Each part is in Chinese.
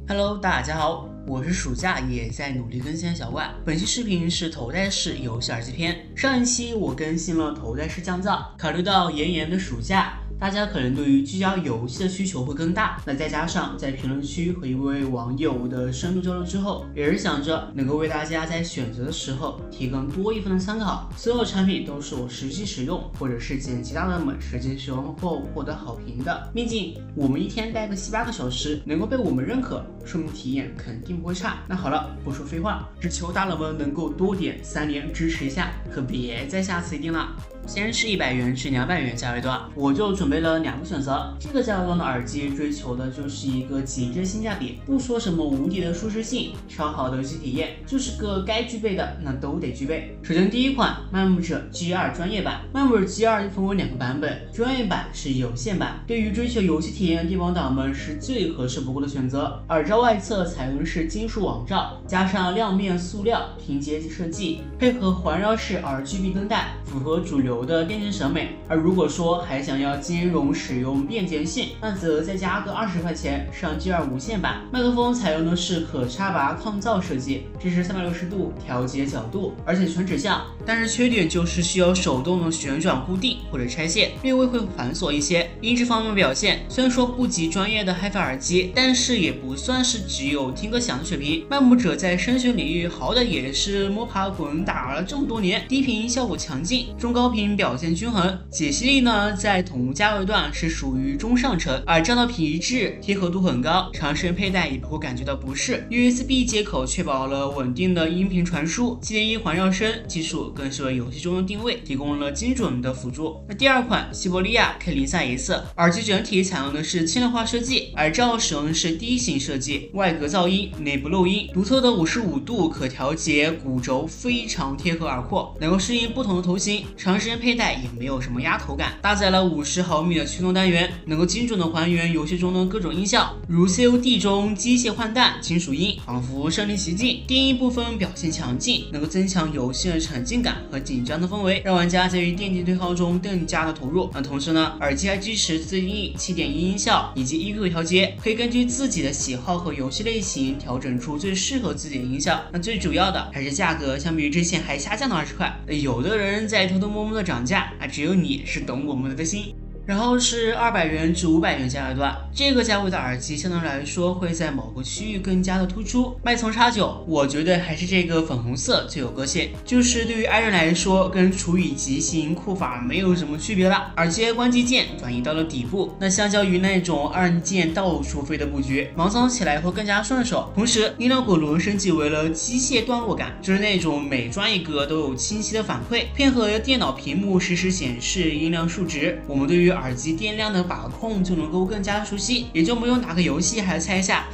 Hello， 大家好，我是暑假也在努力更新的小怪。本期视频是头戴式游戏耳机篇。上一期我更新了头戴式降噪，考虑到炎炎的暑假，大家可能对于居家游戏的需求会更大。那再加上在评论区和一位网友的深度交流之后，也是想着能够为大家在选择的时候提供多一份的参考。所有产品都是我实际使用或者是剪辑大人们实际使用后获得好评的。毕竟我们一天待个7-8个小时，能够被我们认可，说明体验肯定不会差。那好了，不说废话，只求大佬们能够多点3连支持一下，可别再下次一定了。先是100元至200元价位段，我就准备了2个选择。这个价位段的耳机追求的就是一个极致性价比，不说什么无敌的舒适性、超好的游戏体验，就是个该具备的那都得具备。首先第一款漫步者 G2 专业版，漫步者 G2 分为2个版本，专业版是有线版，对于追求游戏体验的地方党们是最合适不过的选择。耳罩外侧采用的是金属网罩，加上亮面塑料拼接设计，配合环绕式 RGB 灯带，符合主流的电竞审美。而如果说还想要兼容使用便捷性，那则再加个20块钱上 G2 无线版。麦克风采用的是可插拔抗噪设计，支持360度调节角度，而且全指向。但是缺点就是需要手动的旋转固定或者拆卸，略微会繁琐一些。音质方面表现虽然说不及专业的 HiFi 耳机，但是也不算是只有听歌响的水平。漫步者在声学领域好歹也是摸爬滚打了这么多年，低频音效果强劲，中高频表现均衡，解析力呢在同价位段是属于中上乘，耳罩的皮质贴合度很高，长时间佩戴也不会感觉到不适。USB 接口确保了稳定的音频传输，7.1环绕声技术更是为游戏中的定位提供了精准的辅助。那第二款西伯利亚 K03S 耳机整体采用的是轻量化设计，耳罩使用的是低型设计，外隔噪音，内部漏音，独特的55度可调节骨轴非常贴合耳廓，能够适应不同的头型，长时间佩戴也没有什么压头感。搭载了50毫米的驱动单元，能够精准的还原游戏中的各种音效，如 COD 中机械换弹、金属音，仿佛身临其境。电音部分表现强劲，能够增强游戏的沉浸感和紧张的氛围，让玩家在于电竞对抗中更加的投入。那同时呢，耳机还支持自定义7.1音效以及 EQ 调节，可以根据自己的喜好和游戏类型调整出最适合自己的音效。那最主要的还是价格，相比于之前还下降了20块。有的人在偷偷摸摸的涨价，只有你是懂我们的心。然后是200元至500元价位段，这个价位的耳机相对来说会在某个区域更加的突出。脉从 X9， 我觉得还是这个粉红色最有个性，就是对于 i 人来说，跟除以极型酷法没有什么区别了。耳机关机键转移到了底部，那相较于那种按键到处飞的布局，盲操起来会更加顺手。同时，音量滚轮升级为了机械段落感，就是那种每转一个都有清晰的反馈，配合电脑屏幕实时显示音量数值，我们对于耳机电量的把控就能够更加熟悉，也就不用打个游戏还猜一下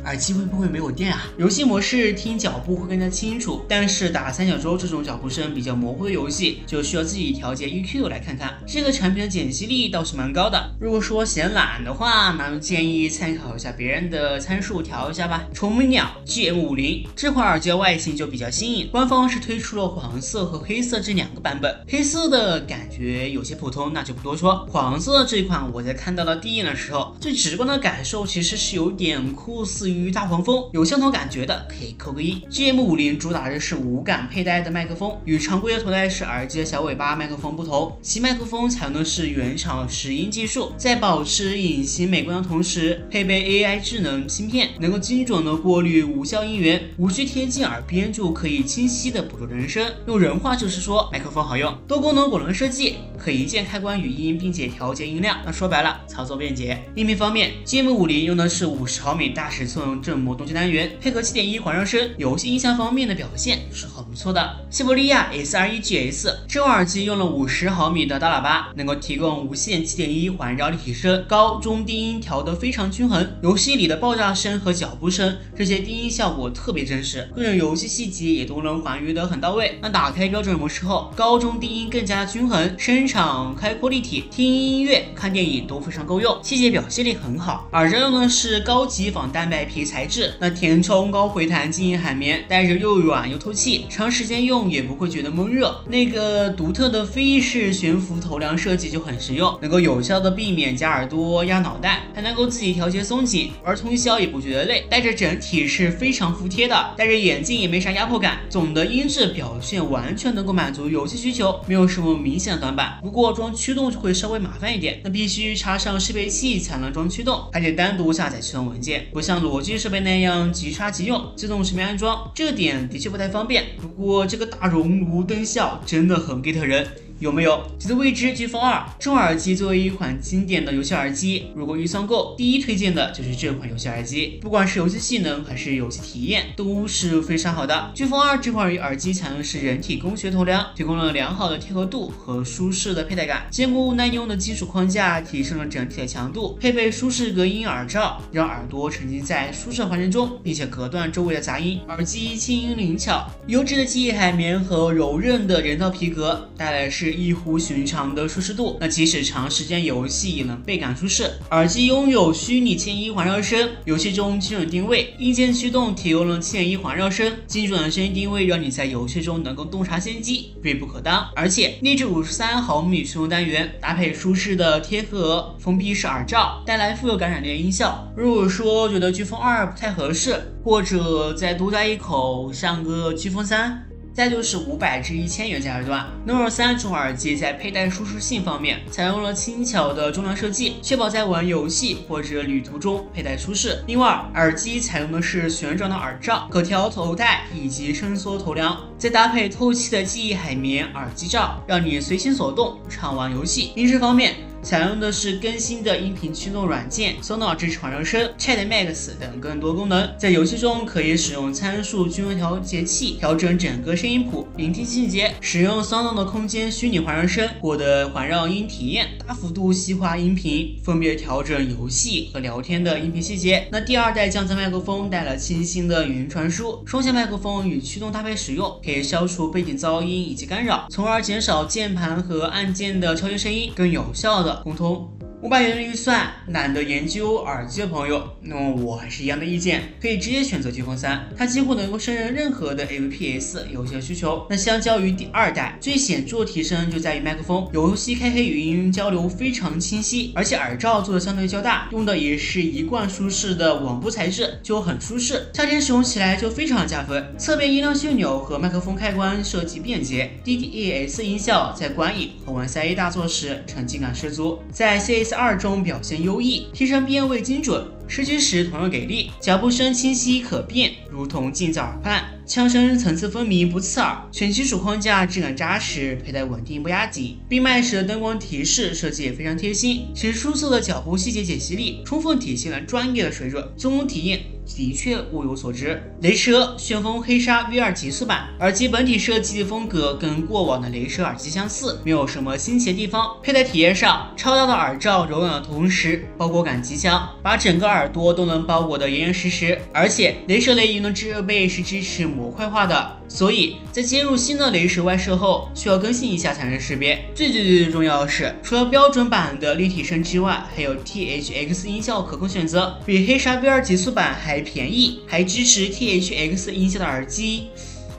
耳机会不会没有电啊？游戏模式听脚步会更加清楚，但是打三角洲这种脚步声比较模糊的游戏，就需要自己调节 EQ 来看看。这个产品的解析力倒是蛮高的，如果说嫌懒的话，那就建议参考一下别人的参数调一下吧。虫鸣鸟 GM50 这款耳机的外形就比较新颖，官方是推出了黄色和黑色这2个版本，黑色的感觉有些普通，那就不多说。黄色的这一款我在看到了第一眼的时候，最直观的感受其实是有点酷似于大黄蜂，有相同感觉的可以扣个1。GM50 主打的是无感佩戴的麦克风，与常规的头戴式耳机的小尾巴麦克风不同，其麦克风采用的是原厂拾音技术，在保持隐形美观的同时，配备 AI 智能芯片，能够精准的过滤无效音源，无需贴近耳边就可以清晰的捕捉人声。用人话就是说麦克风好用，多功能滚轮设计，可一键开关语音，并且调节音量。那说白了，操作便捷。音频方面 ，GM50 用的是50毫米大尺寸振膜动圈单元，配合7.1环绕声，游戏音效方面的表现是很不错的。西伯利亚 SR1GS 这款耳机用了50毫米的大喇叭，能够提供无线7.1环绕立体声，高中低音调得非常均衡。游戏里的爆炸声和脚步声这些低音效果特别真实，各种游戏细节也都能还原得很到位。那打开标准模式后，高中低音更加均衡，声场开阔立体，听音乐、看电影都非常够用，细节表现力很好。耳罩用的是高级仿蛋白皮材质，那填充高回弹静音海绵，带着又软又透气，长长时间用也不会觉得闷热。那个独特的飞翼式悬浮头梁设计就很实用，能够有效的避免夹耳朵压脑袋，还能够自己调节松紧，玩通宵也不觉得累。戴着整体是非常服帖的，戴着眼镜也没啥压迫感，总的音质表现完全能够满足游戏需求，没有什么明显的短板。不过装驱动就会稍微麻烦一点，那必须插上适配器才能装驱动，还得单独下载驱动文件，不像裸机设备那样即插即用，自动识别安装，这个点的确不太方便。不过这个大熔炉灯效真的很 get 人。有没有？极度未知飓风2这种耳机作为一款经典的游戏耳机，如果预算够，第一推荐的就是这款游戏耳机，不管是游戏性能还是游戏体验都是非常好的。飓风2这款耳机采用的是人体工学头梁，提供了良好的贴合度和舒适的佩戴感，坚固耐用的金属框架提升了整体的强度，配备舒适隔音耳罩，让耳朵沉浸在舒适环境中，并且隔断周围的杂音。耳机轻盈灵巧，优质的记忆海绵和柔韧的人造皮革带来是异乎寻常的舒适度，那即使长时间游戏也能倍感舒适。耳机拥有虚拟7.1环绕声，游戏中精准定位，硬件驱动提供了7.1环绕声，精准的声音定位让你在游戏中能够洞察先机，锐不可当。而且内置53毫米驱动单元，搭配舒适的贴合封闭式耳罩，带来富有感染力的音效。如果说觉得飓风2不太合适，或者再多加一口像个飓风3，再就是500至1000元价位段。Nord 3这种耳机在佩戴舒适性方面采用了轻巧的重量设计，确保在玩游戏或者旅途中佩戴舒适。另外，耳机采用的是旋转的耳罩、可调头带以及伸缩头梁，再搭配透气的记忆海绵耳机罩，让你随心所动畅玩游戏。音质方面，采用的是更新的音频驱动软件 Sonos 支持环绕声、Chat Max 等更多功能。在游戏中可以使用参数均衡调节器调整整个声音谱、聆听细节，使用 Sonos 的空间虚拟环绕声获得环绕音体验，大幅度细化音频，分别调整游戏和聊天的音频细节。那第二代降噪麦克风带了清新的语音传输，双线麦克风与驱动搭配使用，可以消除背景噪音以及干扰，从而减少键盘和按键的敲击声音，更有效的沟通。500元的预算，懒得研究耳机的朋友，那么我还是一样的意见，可以直接选择飓风3，它几乎能够胜任任何的 AVPS 游戏需求。那相较于第二代，最显著的提升就在于麦克风，游戏开黑语音交流非常清晰，而且耳罩做的相对较大，用的也是一贯舒适的网布材质，就很舒适，夏天使用起来就非常加分。侧面音量旋钮和麦克风开关设计便捷 ，DTS 音效在观影和玩3A 大作时沉浸感十足，在 CS2 中表现优异，提升辨位精准，时机时同样给力，脚步声清晰可辨，如同近在耳畔，枪声层次分明不刺耳，全金属框架质感扎实，佩戴稳定不压紧，并麦时的灯光提示设计也非常贴心，其出色的脚步细节解析力充分体现了专业的水准，综合体验的确物有所值。雷蛇旋风黑鲨 V2 极速版耳机本体设计风格跟过往的雷蛇耳机相似，没有什么新奇的地方。佩戴体验上，超大的耳罩柔软的同时包裹感极强，把整个耳朵都能包裹得严严实实，而且雷蛇雷云的制备是支持模块化的，所以在接入新的雷蛇外设后需要更新一下才能识别。最重要的是，除了标准版的立体声之外，还有 THX 音效可供选择，比黑鲨 V2 极速版还便宜，还支持 THX 音效的耳机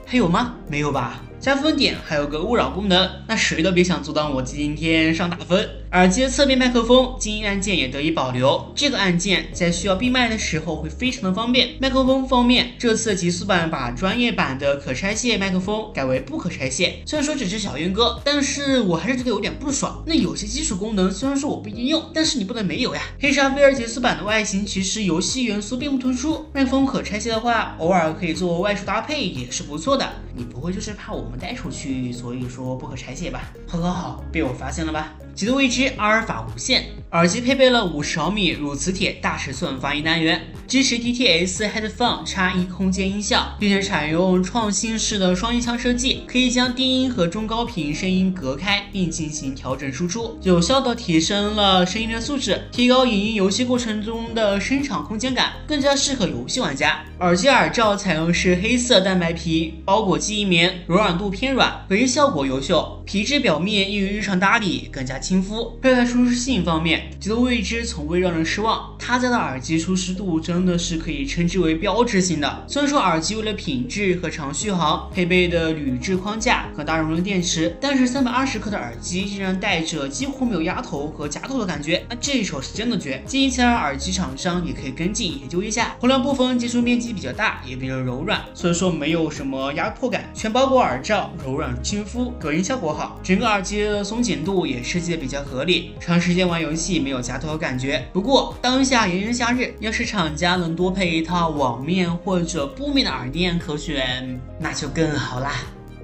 还有吗？没有吧。加分点还有个勿扰功能，那谁都别想阻挡我今天上大分。耳机的侧面麦克风静音按键也得以保留，这个按键在需要闭麦的时候会非常的方便。麦克风方面，这次极速版把专业版的可拆卸麦克风改为不可拆卸，虽然说只是小阉割，但是我还是觉得有点不爽。那有些基础功能虽然说我不一定用，但是你不能没有呀。黑鲨 V2 极速版的外形其实游戏元素并不突出，麦克风可拆卸的话，偶尔可以做外出搭配也是不错的。你不会就是怕我们带出去，所以说不可拆卸吧？好，被我发现了吧？极度未知阿尔法无线耳机配备了50毫米乳磁铁大尺寸发音单元，支持 DTS Headphone X1空间音效，并且采用创新式的双音箱设计，可以将低音和中高频声音隔开并进行调整输出，有效的提升了声音的素质，提高影音游戏过程中的声场空间感，更加适合游戏玩家。耳机耳罩采用是黑色蛋白皮包裹记忆棉，柔软度偏软，隔音效果优秀，皮质表面易于日常打理，更加亲肤。佩戴舒适性方面，美，觉得未知从未让人失望。他家的耳机舒适度真的是可以称之为标志性的。虽然说耳机为了品质和长续航配备的铝制框架和大容量电池，但是320克的耳机竟然带着几乎没有压头和夹头的感觉，那这一手是真的绝。建议其他耳机厂商也可以跟进研究一下。后梁部分接触面积比较大，也比较柔软，所以说没有什么压迫感，全包裹耳罩，柔软亲肤，隔音效果好。整个耳机的松紧度也设计的比较合理，长时间玩游戏没有夹头的感觉。不过当下炎炎夏日，要是厂家能多配一套网面或者布面的耳垫可选，那就更好啦。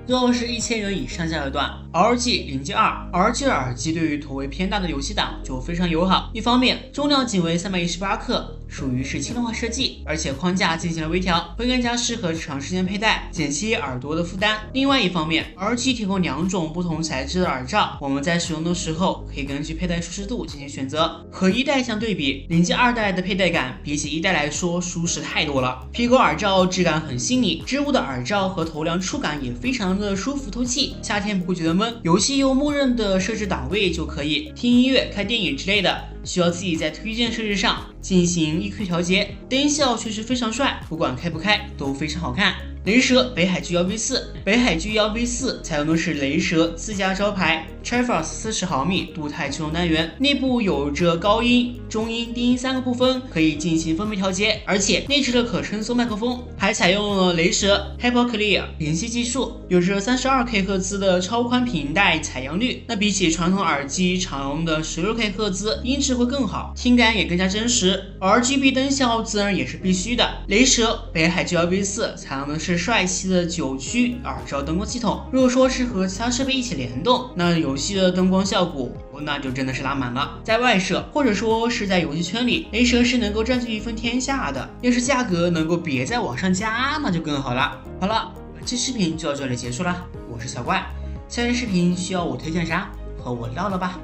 最后是1000元以上价位段 RG0G2。RG 的耳机对于头围偏大的游戏党就非常友好。一方面，重量仅为318克，属于是轻量化设计，而且框架进行了微调，会更加适合长时间佩戴，减轻耳朵的负担。另外一方面 ，RG 提供2种不同材质的耳罩，我们在使用的时候可以根据佩戴舒适度进行选择。和1代相对比，0G2代的佩戴感比起1代来说舒适太多了。皮革耳罩质感很细腻，织物的耳罩和头梁触感也非常的舒服透气，夏天不会觉得闷。游戏用默认的设置档位就可以，听音乐、看电影之类的，需要自己在推荐设置上进行 EQ 调节。灯效确实非常帅，不管开不开都非常好看。雷蛇北海 G1V4， 北海 G1V4 采用的是雷蛇自家招牌 Triforce 40毫米镀钛驱动单元，内部有着高音、中音、低音3个部分，可以进行分贝调节，而且内置了可伸缩麦克风，还采用了雷蛇 HyperClear 联系技术，有着32K 赫兹的超宽频带采样率。那比起传统耳机常用的16K 赫兹，音质会更好，听感也更加真实。RGB 灯效自然也是必须的，雷蛇北海 G1V4 采用的是帅气的9区耳罩灯光系统。如果说是和其他设备一起联动，那游戏的灯光效果那就真的是拉满了。在外设或者说是在游戏圈里，雷蛇是能够占据一分天下的。要是价格能够别再往上加，那就更好了。好了，本期视频就到这里结束了，我是小怪。下期视频需要我推荐啥，和我唠唠吧。